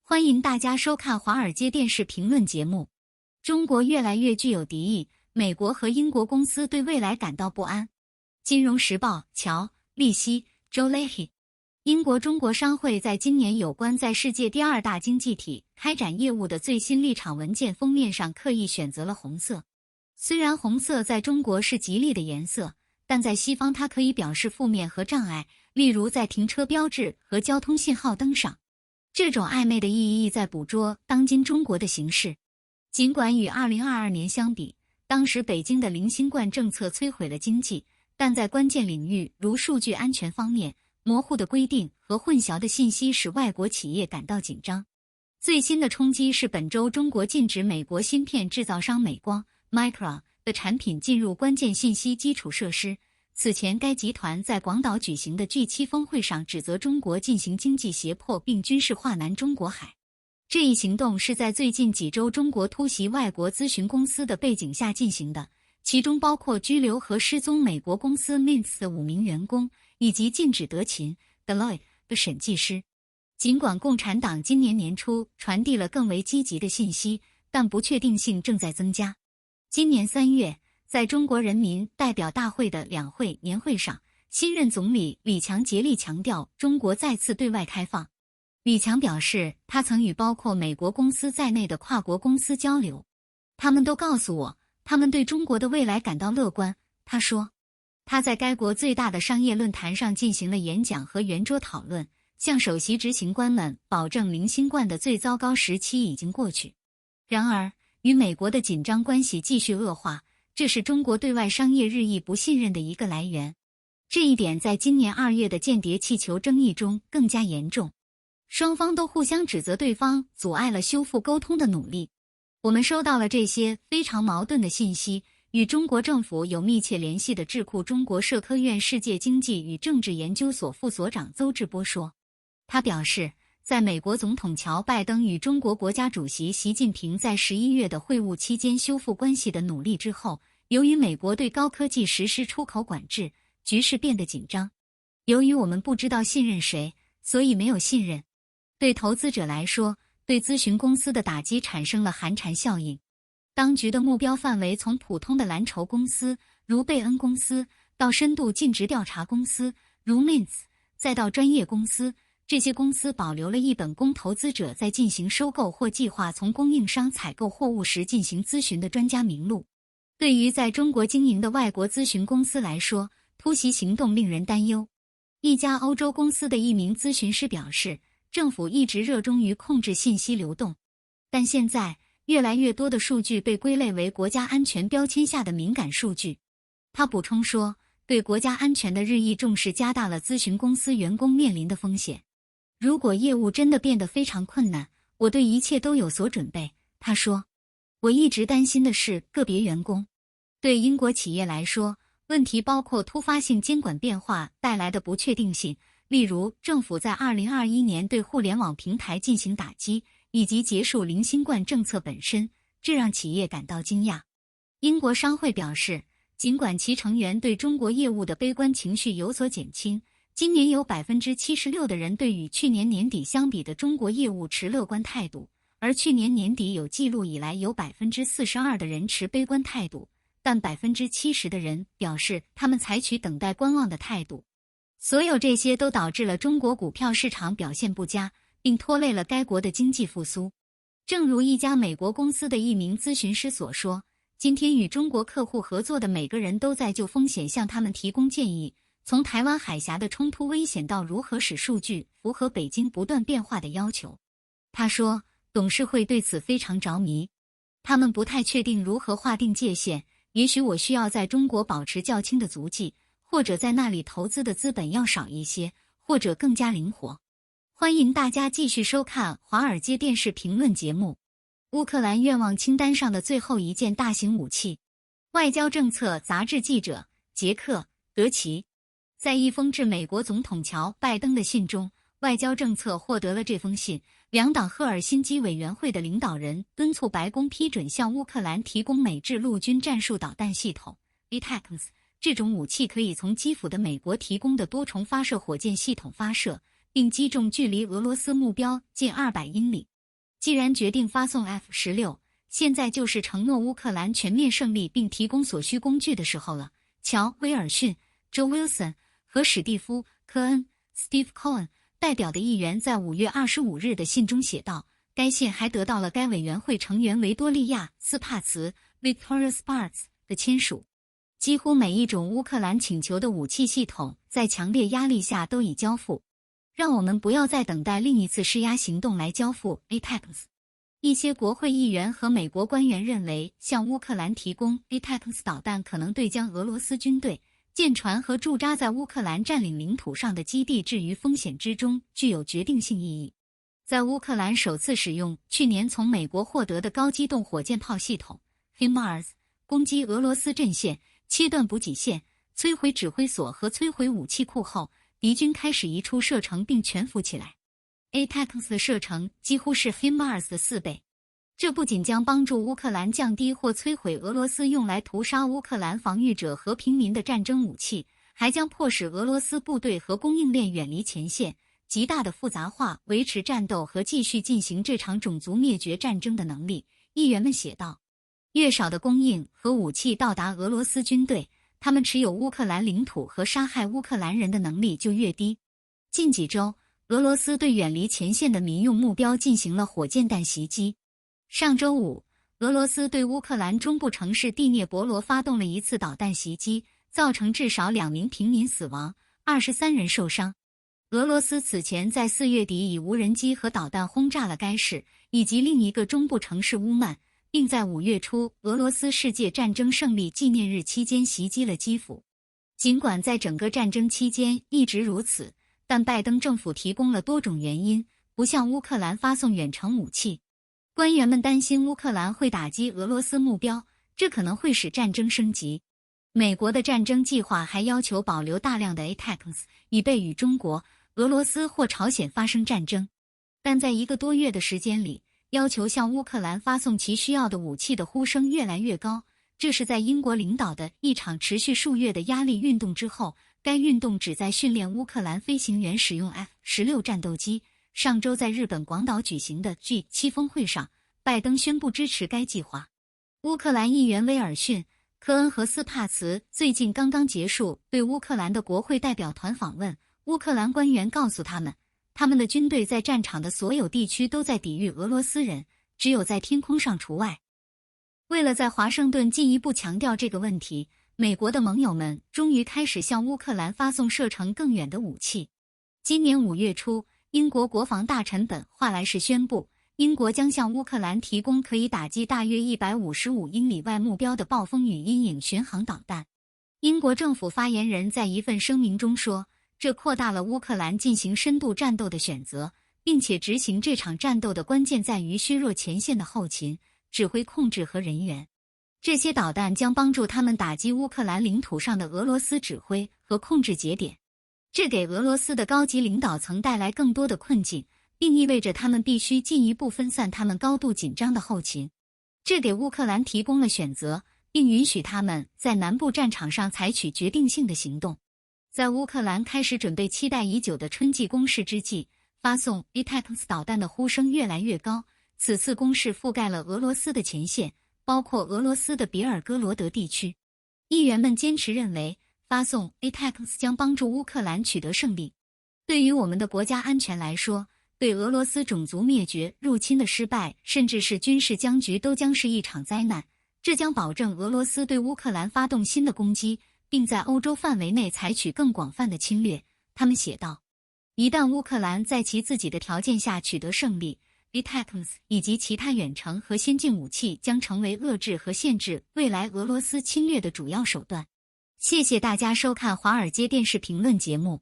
欢迎大家收看华尔街电视评论节目。中国越来越具有敌意，美国和英国公司对未来感到不安。金融时报，乔·利希 Joe Leahy。英国中国商会在今年有关在世界第二大经济体开展业务的最新立场文件封面上刻意选择了红色。虽然红色在中国是吉利的颜色，但在西方它可以表示负面和障碍，例如在停车标志和交通信号灯上。这种暧昧的意义在捕捉当今中国的形势。尽管与2022年相比，当时北京的零新冠政策摧毁了经济，但在关键领域如数据安全方面，模糊的规定和混淆的信息使外国企业感到紧张。最新的冲击是本周中国禁止美国芯片制造商美光 Micron 的产品进入关键信息基础设施。此前该集团在广岛举行的 G7 峰会上指责中国进行经济胁迫并军事化南中国海。这一行动是在最近几周中国突袭外国咨询公司的背景下进行的，其中包括拘留和失踪美国公司 Mintz 的5名员工，以及禁止德勤 Deloitte 的审计师。尽管共产党今年年初传递了更为积极的信息，但不确定性正在增加。今年3月，在中国人民代表大会的两会年会上，新任总理李强竭力强调中国再次对外开放。李强表示，他曾与包括美国公司在内的跨国公司交流，他们都告诉我，他们对中国的未来感到乐观。他说，他在该国最大的商业论坛上进行了演讲和圆桌讨论，向首席执行官们保证零新冠的最糟糕时期已经过去。然而，与美国的紧张关系继续恶化，这是中国对外商业日益不信任的一个来源。这一点在今年2月的间谍气球争议中更加严重。双方都互相指责对方阻碍了修复沟通的努力。我们收到了这些非常矛盾的信息。与中国政府有密切联系的智库中国社科院世界经济与政治研究所副所长邹志波说，他表示，在美国总统乔·拜登与中国国家主席习近平在11月的会晤期间修复关系的努力之后，由于美国对高科技实施出口管制，局势变得紧张。由于我们不知道信任谁，所以没有信任。对投资者来说，对咨询公司的打击产生了寒蝉效应。当局的目标范围从普通的蓝筹公司，如贝恩公司，到深度尽职调查公司，如 Mintz， 再到专业公司。这些公司保留了一本供投资者在进行收购或计划从供应商采购货物时进行咨询的专家名录。对于在中国经营的外国咨询公司来说，突袭行动令人担忧。一家欧洲公司的一名咨询师表示，政府一直热衷于控制信息流动，但现在越来越多的数据被归类为国家安全标签下的敏感数据。他补充说，对国家安全的日益重视加大了咨询公司员工面临的风险。如果业务真的变得非常困难，我对一切都有所准备。他说，我一直担心的是个别员工。对英国企业来说，问题包括突发性监管变化带来的不确定性，例如政府在2021年对互联网平台进行打击，以及结束零新冠政策本身，这让企业感到惊讶。英国商会表示，尽管其成员对中国业务的悲观情绪有所减轻，今年有 76% 的人对与去年年底相比的中国业务持乐观态度，而去年年底有记录以来有 42% 的人持悲观态度，但 70% 的人表示他们采取等待观望的态度。所有这些都导致了中国股票市场表现不佳，并拖累了该国的经济复苏。正如一家美国公司的一名咨询师所说，今天与中国客户合作的每个人都在就风险向他们提供建议，从台湾海峡的冲突危险到如何使数据符合北京不断变化的要求。他说，董事会对此非常着迷，他们不太确定如何划定界限，也许我需要在中国保持较轻的足迹，或者在那里投资的资本要少一些，或者更加灵活。欢迎大家继续收看华尔街电视评论节目。乌克兰愿望清单上的最后一件大型武器。外交政策杂志记者杰克·德奇在一封致美国总统乔·拜登的信中，外交政策获得了这封信。两党赫尔辛基委员会的领导人敦促白宫批准向乌克兰提供美制陆军战术导弹系统 ATACMS。这种武器可以从基辅的美国提供的多重发射火箭系统发射，并击中距离俄罗斯目标近200英里。既然决定发送 F-16，现在就是承诺乌克兰全面胜利并提供所需工具的时候了。乔·威尔逊 （Joe Wilson） 和史蒂夫·科恩 （Steve Cohen） 代表的议员在5月25日的信中写道，该信还得到了该委员会成员维多利亚·斯帕茨 （Victoria Sparks） 的签署。几乎每一种乌克兰请求的武器系统在强烈压力下都已交付，让我们不要再等待另一次施压行动来交付 ATACMS。一些国会议员和美国官员认为，向乌克兰提供 ATACMS 导弹可能对将俄罗斯军队、舰船和驻扎在乌克兰占领领土上的基地置于风险之中，具有决定性意义。在乌克兰首次使用去年从美国获得的高机动火箭炮系统 HIMARS 攻击俄罗斯阵线、切断补给线、摧毁指挥所和摧毁武器库后，敌军开始移出射程并全服起来。ATACMS 的射程几乎是 HIMARS 的4倍。这不仅将帮助乌克兰降低或摧毁俄罗斯用来屠杀乌克兰防御者和平民的战争武器，还将迫使俄罗斯部队和供应链远离前线，极大的复杂化维持战斗和继续进行这场种族灭绝战争的能力。议员们写道，越少的供应和武器到达俄罗斯军队，他们持有乌克兰领土和杀害乌克兰人的能力就越低。近几周，俄罗斯对远离前线的民用目标进行了火箭弹袭击。上周五，俄罗斯对乌克兰中部城市第聂伯罗发动了一次导弹袭击，造成至少2名平民死亡，23人受伤。俄罗斯此前在4月底以无人机和导弹轰炸了该市以及另一个中部城市乌曼，并在5月初俄罗斯世界战争胜利纪念日期间袭击了基辅。尽管在整个战争期间一直如此，但拜登政府提供了多种原因，不向乌克兰发送远程武器。官员们担心乌克兰会打击俄罗斯目标，这可能会使战争升级。美国的战争计划还要求保留大量的 ATACMS， 以备与中国、俄罗斯或朝鲜发生战争。但在1个多月的时间里，要求向乌克兰发送其需要的武器的呼声越来越高。这是在英国领导的一场持续数月的压力运动之后，该运动旨在训练乌克兰飞行员使用 F-16战斗机。上周在日本广岛举行的 G7 峰会上，拜登宣布支持该计划。乌克兰议员威尔逊、科恩和斯帕茨最近刚刚结束对乌克兰的国会代表团访问，乌克兰官员告诉他们，他们的军队在战场的所有地区都在抵御俄罗斯人，只有在天空上除外。为了在华盛顿进一步强调这个问题，美国的盟友们终于开始向乌克兰发送射程更远的武器。今年5月初，英国国防大臣本·华莱士宣布，英国将向乌克兰提供可以打击大约155英里外目标的暴风雨阴影巡航导弹。英国政府发言人在一份声明中说，这扩大了乌克兰进行深度战斗的选择，并且执行这场战斗的关键在于削弱前线的后勤、指挥控制和人员。这些导弹将帮助他们打击乌克兰领土上的俄罗斯指挥和控制节点。这给俄罗斯的高级领导层带来更多的困境，并意味着他们必须进一步分散他们高度紧张的后勤。这给乌克兰提供了选择，并允许他们在南部战场上采取决定性的行动。在乌克兰开始准备期待已久的春季攻势之际，发送 ATACMS 导弹的呼声越来越高。此次攻势覆盖了俄罗斯的前线，包括俄罗斯的别尔哥罗德地区。议员们坚持认为，发送 ATACMS 将帮助乌克兰取得胜利。对于我们的国家安全来说，对俄罗斯种族灭绝、入侵的失败，甚至是军事僵局都将是一场灾难。这将保证俄罗斯对乌克兰发动新的攻击，并在欧洲范围内采取更广泛的侵略。他们写道，一旦乌克兰在其自己的条件下取得胜利， ATACMS 以及其他远程和先进武器将成为遏制和限制未来俄罗斯侵略的主要手段。谢谢大家收看华尔街电视评论节目。